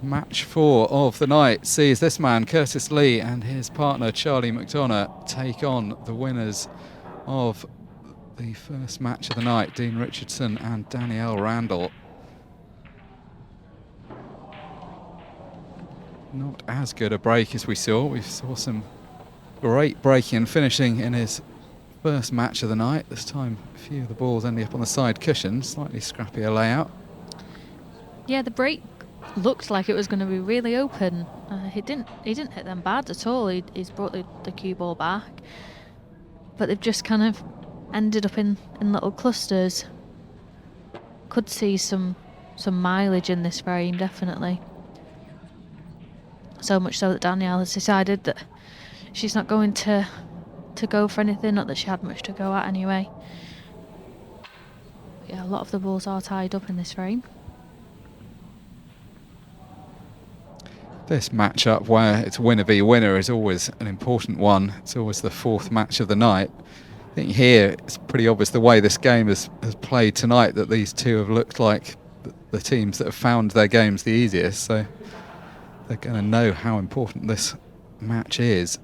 Match 4 of the night sees this man, Curtis Lee, and his partner, Charlee McDonough, take on the winners of the first match of the night, Dean Richardson and Danielle Randle. Not as good a break as we saw. We saw some great breaking and finishing in his first match of the night. This time, a few of the balls ending up on the side cushion, slightly scrappier layout. Yeah, the break looked like it was going to be really open. He didn't hit them bad at all. He's brought the cue ball back, but they've just kind of ended up in little clusters. Could see some mileage in this frame, definitely. So much so that Danielle has decided that she's not going to go for anything. Not that she had much to go at anyway. But yeah, a lot of the balls are tied up in this frame. This matchup where it's winner v winner is always an important one. It's always the fourth match of the night. I think here it's pretty obvious the way this game has played tonight that these two have looked like the teams that have found their games the easiest, so they're going to know how important this match is.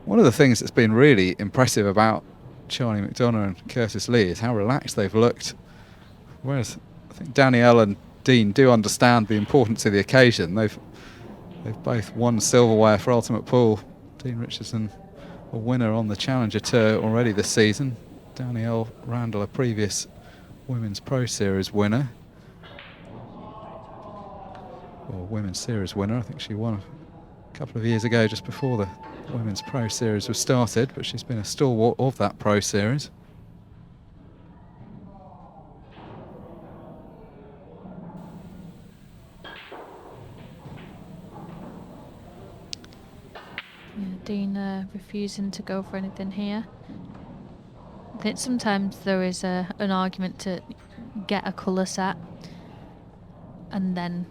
One of the things that's been really impressive about Charlee McDonough and Curtis Lee is how relaxed they've looked, whereas I think Danielle and Dean do understand the importance of the occasion. They've both won silverware for Ultimate Pool. Dean Richardson, a winner on the Challenger Tour already this season. Danielle Randle, a previous Women's Pro Series winner. Or Women's Series winner. I think she won a couple of years ago just before the Women's Pro Series was started, but she's been a stalwart of that Pro Series. Dean refusing to go for anything here. I think sometimes there is an argument to get a colour set and then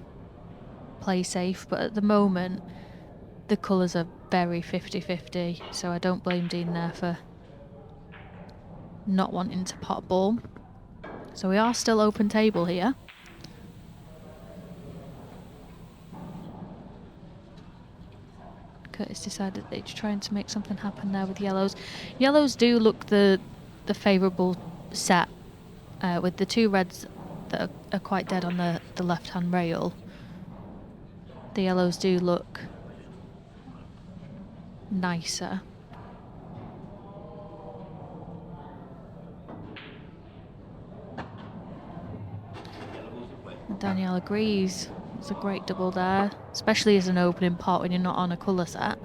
play safe, but at the moment the colours are very 50-50, so I don't blame Dean there for not wanting to pot ball. So we are still open table here. Curtis decided that he's trying to make something happen there with yellows. Yellows do look the favourable set, with the two reds that are quite dead on the left-hand rail. The yellows do look nicer. Danielle agrees. It's a great double there, especially as an opening pot when you're not on a colour set.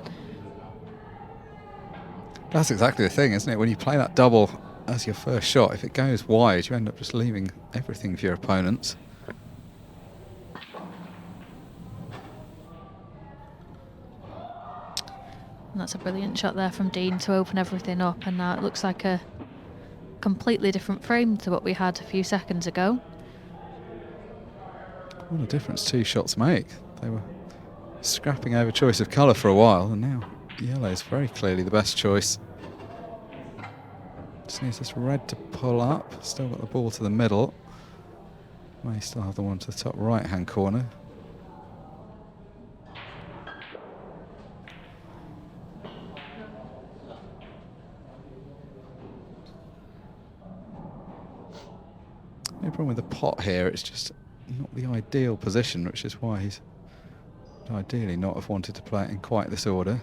That's exactly the thing, isn't it? When you play that double as your first shot, if it goes wide, you end up just leaving everything for your opponents. And that's a brilliant shot there from Dean to open everything up, and now it looks like a completely different frame to what we had a few seconds ago. What a difference two shots make. They were scrapping over choice of colour for a while, and now yellow is very clearly the best choice. Just needs this red to pull up. Still got the ball to the middle. May still have the one to the top right-hand corner. No problem with the pot here, it's just not the ideal position, which is why he's ideally not have wanted to play it in quite this order.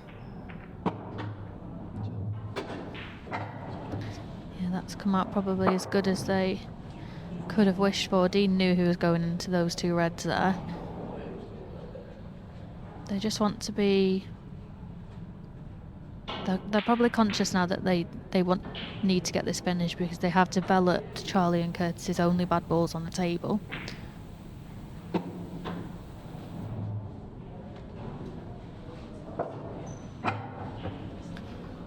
Yeah, that's come out probably as good as they could have wished for. Dean knew who was going into those two reds there. They just want to be... They're probably conscious now that they need to get this finish because they have developed Charlie and Curtis's only bad balls on the table.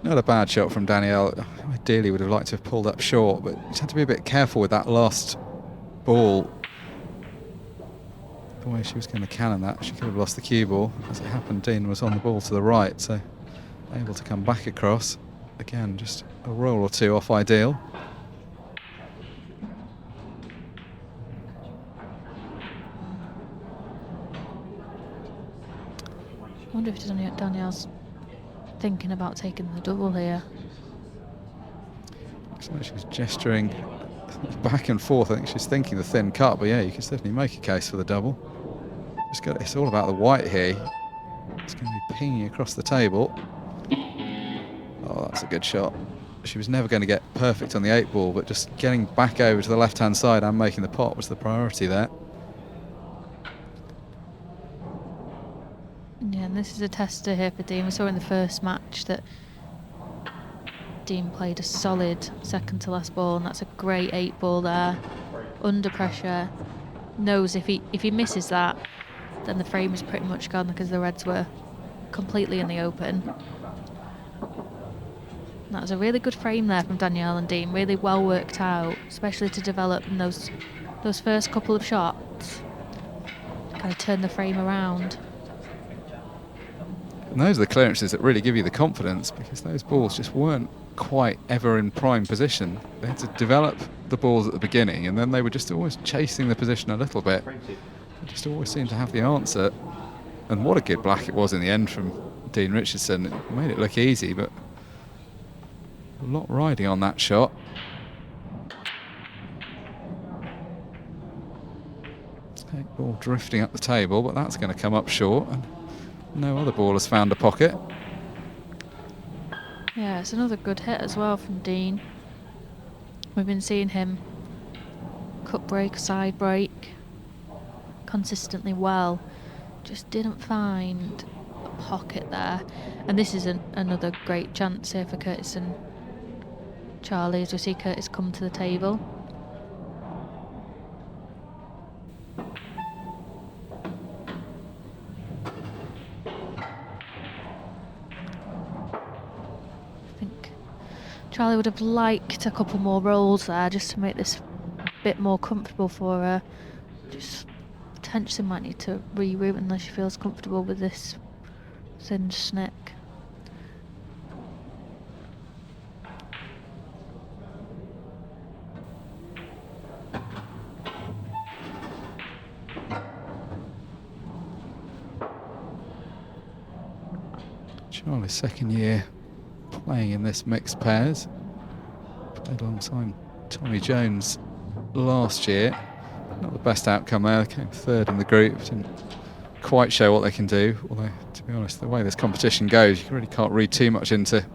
Not a bad shot from Danielle. Ideally would have liked to have pulled up short, but just had to be a bit careful with that last ball. The way she was going to cannon that, she could have lost the cue ball. As it happened, Dean was on the ball to the right, so able to come back across. Again, just a roll or two off ideal. I wonder if Danielle's thinking about taking the double here. Looks like she's gesturing back and forth. I think she's thinking the thin cut, but yeah, you can certainly make a case for the double. It's all about the white here. It's going to be pinging across the table. Oh, that's a good shot. She was never going to get perfect on the 8 ball, but just getting back over to the left-hand side and making the pot was the priority there. Yeah, and this is a tester here for Dean. We saw in the first match that Dean played a solid second to last ball, and that's a great 8 ball there. Under pressure, knows if he misses that, then the frame is pretty much gone because the reds were completely in the open. That was a really good frame there from Danielle and Dean, really well worked out, especially to develop in those first couple of shots. Kind of turn the frame around. And those are the clearances that really give you the confidence, because those balls just weren't quite ever in prime position. They had to develop the balls at the beginning, and then they were just always chasing the position a little bit. They just always seemed to have the answer. And what a good black it was in the end from Dean Richardson. It made it look easy, but a lot riding on that shot. Eight ball drifting up the table, but that's going to come up short, and no other ball has found a pocket. Yeah, it's another good hit as well from Dean. We've been seeing him cut break, side break consistently well. Just didn't find a pocket there. And this is another great chance here for Curtis and Charlie, as we see Curtis come to the table. Charlie would have liked a couple more rolls there just to make this a bit more comfortable for her. Just potentially might need to reroute unless she feels comfortable with this thin snick. Charlie's second year playing in this mixed pairs. Played alongside Tommy Jones last year. Not the best outcome there. They came third in the group. Didn't quite show what they can do. Although, to be honest, the way this competition goes, you really can't read too much into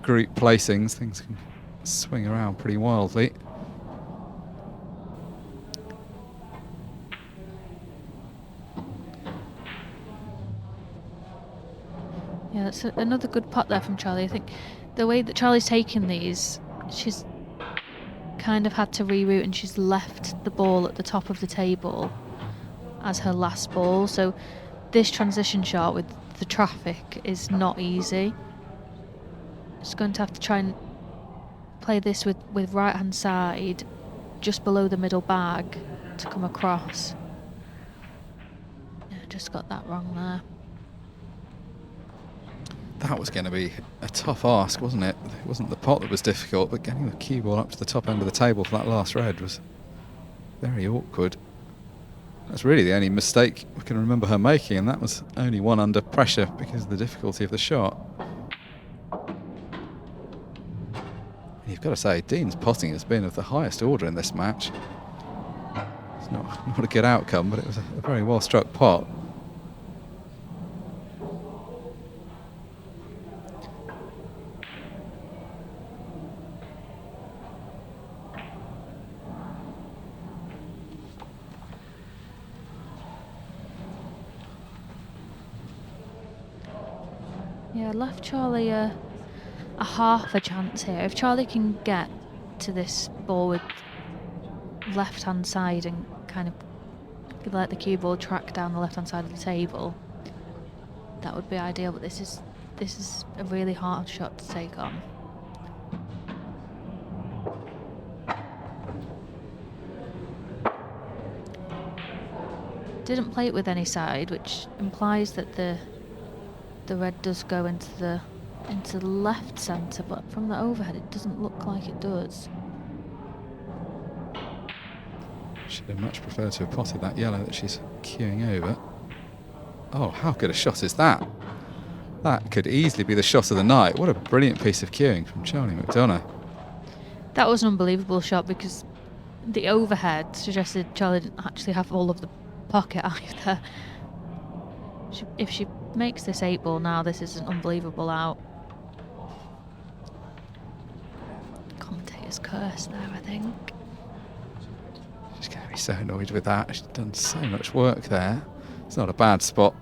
group placings. Things can swing around pretty wildly. Yeah, that's another good pot there from Charlie. I think the way that Charlie's taken these, she's kind of had to reroute, and she's left the ball at the top of the table as her last ball. So this transition shot with the traffic is not easy. She's going to have to try and play this with right hand side just below the middle bag to come across. Yeah, just got that wrong there. That was going to be a tough ask, wasn't it? It wasn't the pot that was difficult, but getting the cue ball up to the top end of the table for that last red was very awkward. That's really the only mistake I can remember her making, and that was only one under pressure because of the difficulty of the shot. You've got to say, Dean's potting has been of the highest order in this match. It's not a good outcome, but it was a very well struck pot. Yeah, left Charlie a half a chance here. If Charlie can get to this ball with left hand side and kind of let the cue ball track down the left hand side of the table, that would be ideal. But this is a really hard shot to take on. Didn't play it with any side, which implies that the red does go into the left centre, but from the overhead it doesn't look like it does. She'd have much preferred to have potted that yellow that she's queuing over. Oh, how good a shot is that? That could easily be the shot of the night. What a brilliant piece of cueing from Charlee McDonough. That was an unbelievable shot because the overhead suggested Charlie didn't actually have all of the pocket either. If she makes this 8-ball now, this is an unbelievable out. Commentator's curse there, I think. She's going to be so annoyed with that. She's done so much work there. It's not a bad spot.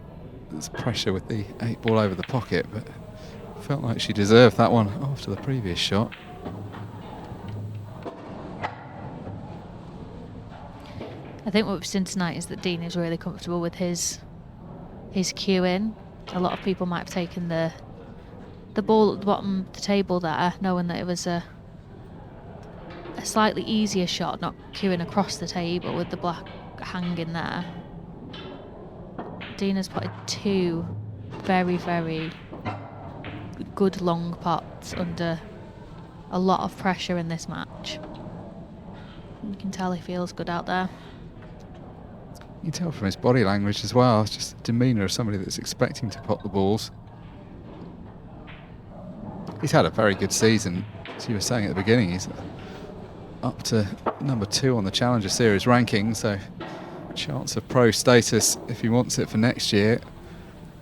There's pressure with the 8-ball over the pocket, but felt like she deserved that one after the previous shot. I think what we've seen tonight is that Dean is really comfortable with his cueing. A lot of people might have taken the ball at the bottom of the table there, knowing that it was a slightly easier shot, not cueing across the table with the black hanging there. Dean has putted 2 very, very good long pots under a lot of pressure in this match. You can tell he feels good out there. You can tell from his body language as well. It's just the demeanour of somebody that's expecting to pot the balls. He's had a very good season. As you were saying at the beginning, he's up to number 2 on the Challenger Series ranking, so chance of pro status if he wants it for next year.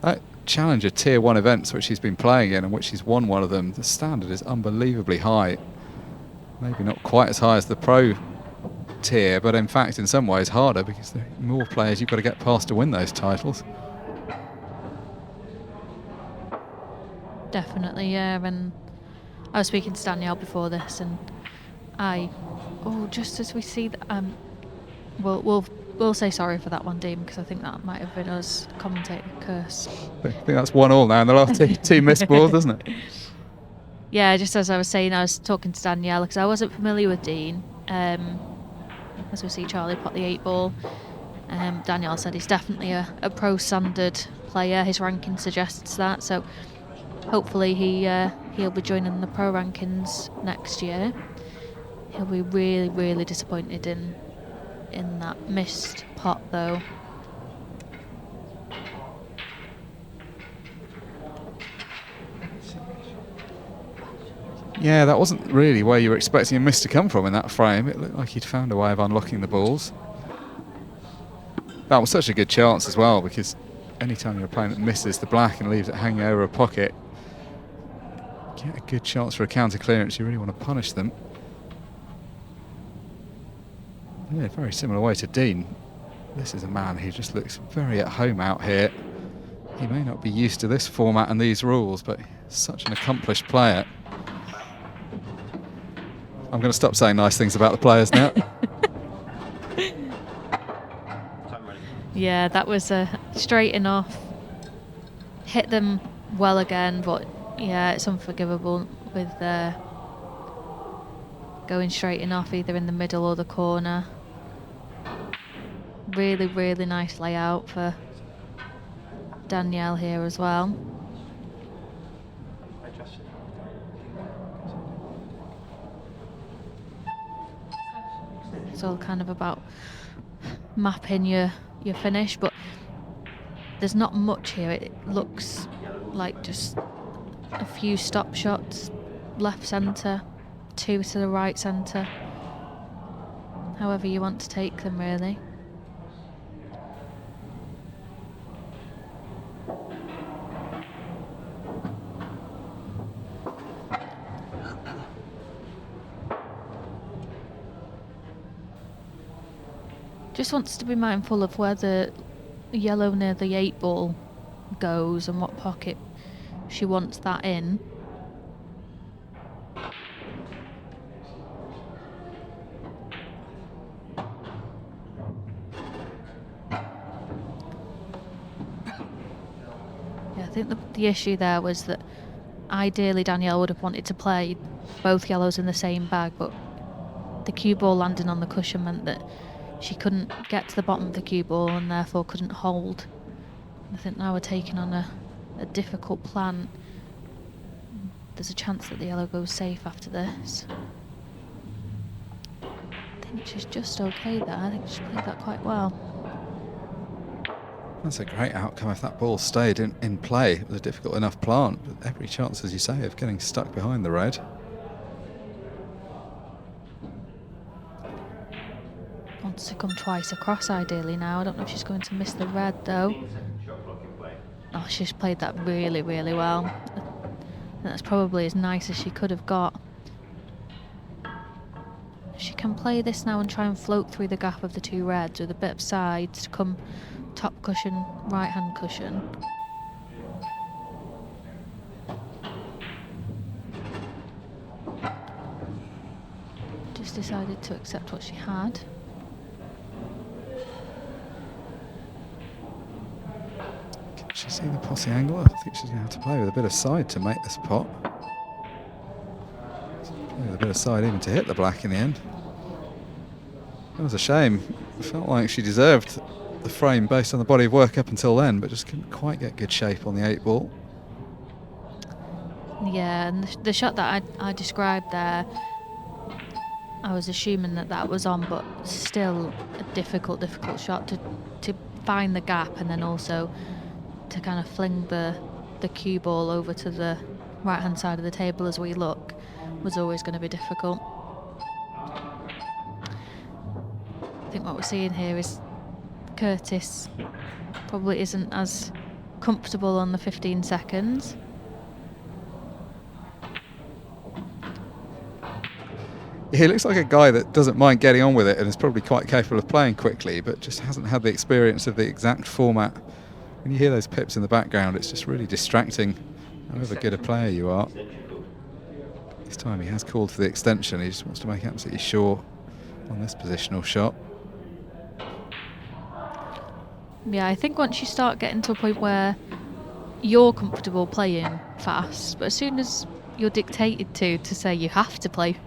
That Challenger Tier 1 events which he's been playing in and which he's won one of them, the standard is unbelievably high. Maybe not quite as high as the pro tier, but in fact in some ways harder because there are more players you've got to get past to win those titles. Definitely, yeah. And I was speaking to Danielle before this, and just as we see that, we'll say sorry for that one, Dean, because I think that might have been us commentator curse. I think that's 1-1 now in the last two missed balls, isn't it? Yeah, just as I was saying, I was talking to Danielle because I wasn't familiar with Dean. As we see Charlie pot the 8-ball, Danielle said he's definitely a pro standard player. His ranking suggests that, so hopefully he'll be joining the pro rankings next year. He'll be really, really disappointed in that missed pot though. Yeah, that wasn't really where you were expecting a miss to come from in that frame. It looked like he'd found a way of unlocking the balls. That was such a good chance as well, because anytime your opponent misses the black and leaves it hanging over a pocket, you get a good chance for a counter clearance. You really want to punish them. Yeah, very similar way to Dean. This is a man who just looks very at home out here. He may not be used to this format and these rules, but he's such an accomplished player. I'm going to stop saying nice things about the players now. Yeah, that was straight enough. Hit them well again, but yeah, it's unforgivable with going straight enough either in the middle or the corner. Really, really nice layout for Danielle here as well. It's all kind of about mapping your finish, but there's not much here. It looks like just a few stop shots, left centre, 2 to the right centre. However you want to take them, really. Just wants to be mindful of where the yellow near the 8-ball goes and what pocket she wants that in. Yeah, I think the issue there was that ideally Danielle would have wanted to play both yellows in the same bag, but the cue ball landing on the cushion meant that she couldn't get to the bottom of the cue ball and therefore couldn't hold. I think now we're taking on a difficult plan. There's a chance that the yellow goes safe after this. I think she's just okay there. I think she played that quite well. That's a great outcome if that ball stayed in play. It was a difficult enough plant, but every chance, as you say, of getting stuck behind the red. Wants to come twice across ideally now. I don't know if she's going to miss the red though. Oh, she's played that really, really well. And that's probably as nice as she could have got. She can play this now and try and float through the gap of the two reds with a bit of sides to come top cushion, right hand cushion. Just decided to accept what she had. Can she see the posse angle? I think she's going to have to play with a bit of side to make this pot. With a bit of side even to hit the black in the end. That was a shame. It felt like she deserved the frame based on the body of work up until then, but just couldn't quite get good shape on the 8 ball. Yeah, and the shot that I described there, I was assuming that was on, but still a difficult shot to find the gap and then also to kind of fling the cue ball over to the right hand side of the table as we look was always going to be difficult. I think what we're seeing here is Curtis probably isn't as comfortable on the 15 seconds. He looks like a guy that doesn't mind getting on with it and is probably quite capable of playing quickly, but just hasn't had the experience of the exact format. When you hear those pips in the background, it's just really distracting, however good a player you are. This time he has called for the extension. He just wants to make absolutely sure on this positional shot. Yeah, I think once you start getting to a point where you're comfortable playing fast, but as soon as you're dictated to say you have to play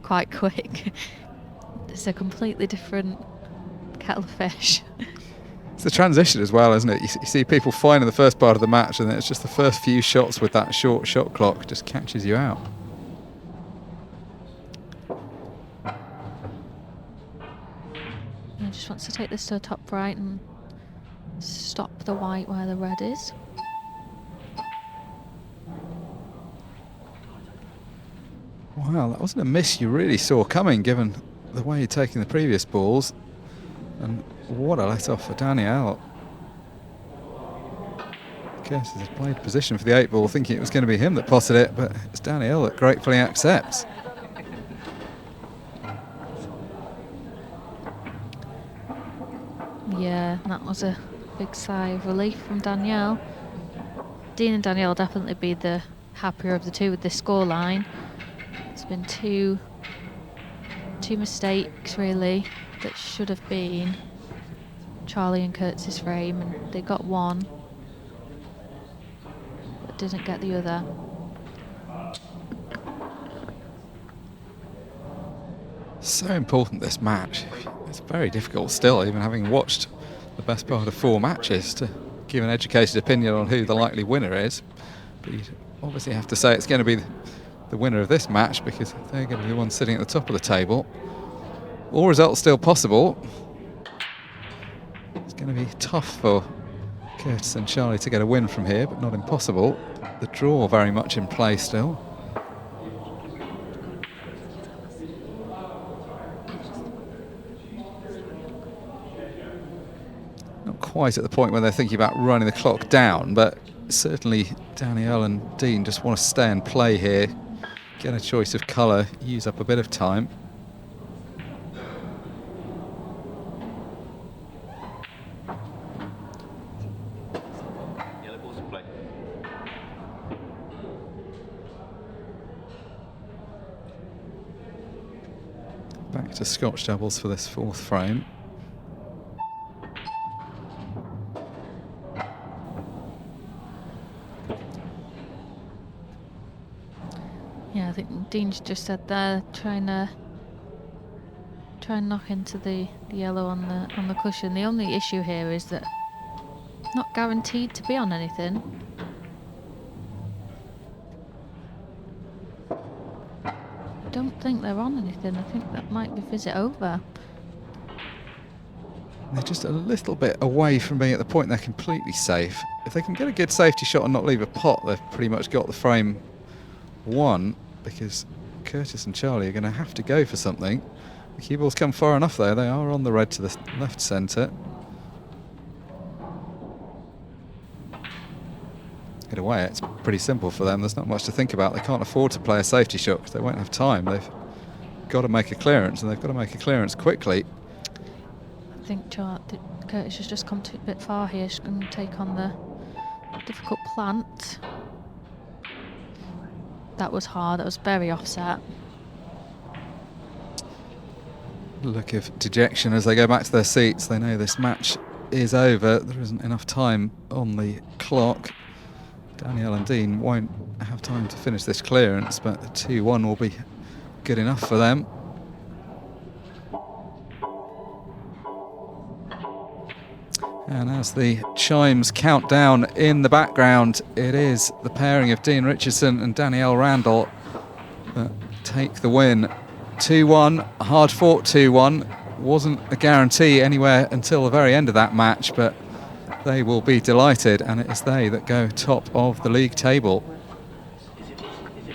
quite quick, it's a completely different kettle of fish. It's the transition as well, isn't it? You see people fine in the first part of the match, and then it's just the first few shots with that short shot clock just catches you out. He just wants to take this to the top right and stop the white where the red is. Wow, that wasn't a miss you really saw coming, given the way you'd taken the previous balls. And what a let off for Danielle. Curtis has played position for the 8 ball, thinking it was going to be him that potted it, but it's Danielle that gratefully accepts. Yeah, that was a big sigh of relief from Danielle. Dean and Danielle definitely be the happier of the two with this scoreline. It's been two mistakes really that should have been Charlie and Kurtz's frame, and they got one but didn't get the other. So important, this match. It's very difficult still, even having watched the best part of 4 matches, to give an educated opinion on who the likely winner is. But you'd obviously have to say it's going to be the winner of this match, because they're going to be the ones sitting at the top of the table. All results still possible. It's going to be tough for Curtis and Charlie to get a win from here, but not impossible. The draw very much in play still. Not quite at the point where they're thinking about running the clock down, but certainly Danielle and Dean just want to stay and play here, get a choice of colour, use up a bit of time. Back to Scotch doubles for this 4th frame. Yeah, I think Dean's just said there, try and knock into the yellow on the cushion. The only issue here is that not guaranteed to be on anything. I don't think they're on anything. I think that might be visit over. They're just a little bit away from being at the point they're completely safe. If they can get a good safety shot and not leave a pot, they've pretty much got the frame won, because Curtis and Charlie are going to have to go for something. The cue ball's come far enough though. They are on the red to the left centre. Hit away, it's pretty simple for them. There's not much to think about. They can't afford to play a safety shot because they won't have time. They've got to make a clearance, and they've got to make a clearance quickly. I think Curtis has just come a bit far here. She's going to take on the difficult plant. That was hard. That was very offset. Look of dejection as they go back to their seats. They know this match is over. There isn't enough time on the clock. Danielle and Dean won't have time to finish this clearance, but the 2-1 will be good enough for them. And as the chimes count down in the background, it is the pairing of Dean Richardson and Danielle Randle that take the win. 2-1, a hard-fought 2-1. Wasn't a guarantee anywhere until the very end of that match, but they will be delighted, and it is they that go top of the league table.